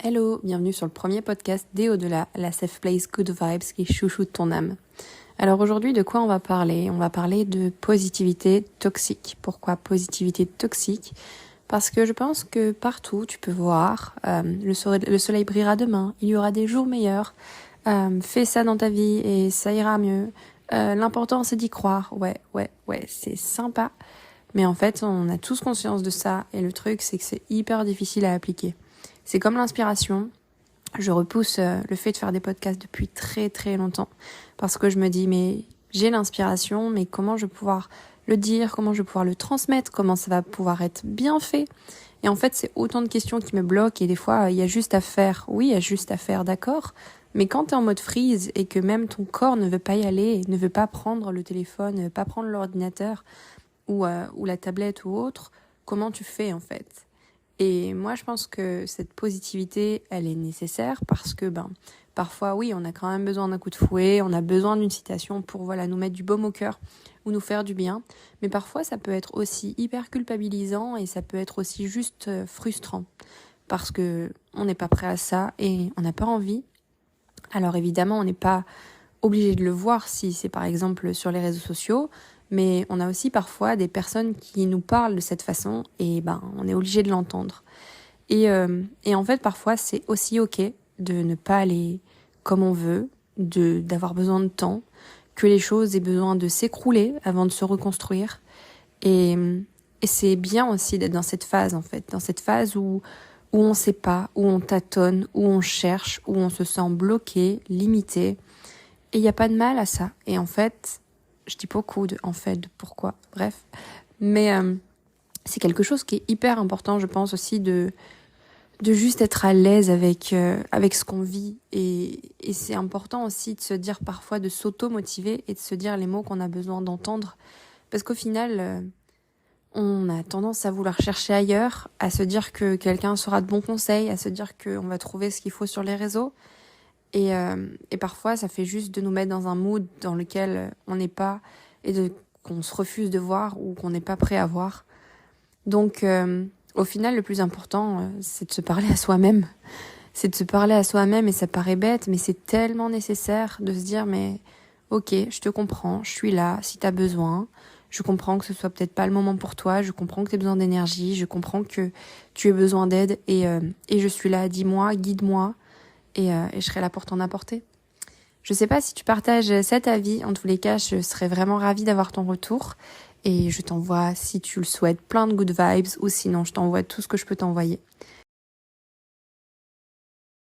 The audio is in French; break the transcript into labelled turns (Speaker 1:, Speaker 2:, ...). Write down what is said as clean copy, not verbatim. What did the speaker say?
Speaker 1: Hello, bienvenue sur le premier podcast des Au-delà, la safe place good vibes qui chouchoute ton âme. Alors aujourd'hui, de quoi on va parler ? On va parler de positivité toxique. Pourquoi positivité toxique ? Parce que je pense que partout, tu peux voir, le soleil brillera demain, il y aura des jours meilleurs, fais ça dans ta vie et ça ira mieux. L'important, c'est d'y croire. Ouais, c'est sympa. Mais en fait, on a tous conscience de ça et le truc, c'est que c'est hyper difficile à appliquer. C'est comme l'inspiration. Je repousse le fait de faire des podcasts depuis très très longtemps parce que je me dis mais j'ai l'inspiration, mais comment je vais pouvoir le dire, comment je vais pouvoir le transmettre, comment ça va pouvoir être bien fait. Et en fait, c'est autant de questions qui me bloquent et des fois, il y a juste à faire. Oui, il y a juste à faire, d'accord. Mais quand tu es en mode freeze et que même ton corps ne veut pas y aller, ne veut pas prendre le téléphone, ne veut pas prendre l'ordinateur ou la tablette ou autre, comment tu fais en fait ? Et moi, je pense que cette positivité, elle est nécessaire parce que, parfois, oui, on a quand même besoin d'un coup de fouet, on a besoin d'une citation pour, nous mettre du baume au cœur ou nous faire du bien. Mais parfois, ça peut être aussi hyper culpabilisant et ça peut être aussi juste frustrant parce que on n'est pas prêt à ça et on n'a pas envie. Alors évidemment, on n'est pas obligé de le voir si c'est par exemple sur les réseaux sociaux, mais on a aussi parfois des personnes qui nous parlent de cette façon et on est obligé de l'entendre. Et en fait, parfois, c'est aussi ok de ne pas aller comme on veut, d'avoir besoin de temps, que les choses aient besoin de s'écrouler avant de se reconstruire. Et c'est bien aussi d'être dans cette phase, en fait, dans cette phase où on sait pas, où on tâtonne, où on cherche, où on se sent bloqué, limité. Et il n'y a pas de mal à ça. Et en fait, je dis beaucoup de pourquoi, bref. Mais c'est quelque chose qui est hyper important, je pense aussi, de juste être à l'aise avec ce qu'on vit. Et c'est important aussi de se dire parfois, de s'auto-motiver et de se dire les mots qu'on a besoin d'entendre. Parce qu'au final, on a tendance à vouloir chercher ailleurs, à se dire que quelqu'un saura de bons conseils, à se dire qu'on va trouver ce qu'il faut sur les réseaux. Et parfois, ça fait juste de nous mettre dans un mood dans lequel on n'est pas et qu'on se refuse de voir ou qu'on n'est pas prêt à voir. Donc, au final, le plus important, c'est de se parler à soi-même. C'est de se parler à soi-même et ça paraît bête, mais c'est tellement nécessaire de se dire, mais ok, je te comprends, je suis là si t'as besoin. Je comprends que ce soit peut-être pas le moment pour toi, je comprends que t'aies besoin d'énergie, je comprends que tu aies besoin d'aide et je suis là, dis-moi, guide-moi. Et je serai là pour t'en apporter. Je sais pas si tu partages cet avis. En tous les cas, je serais vraiment ravie d'avoir ton retour. Et je t'envoie, si tu le souhaites, plein de good vibes. Ou sinon, je t'envoie tout ce que je peux t'envoyer.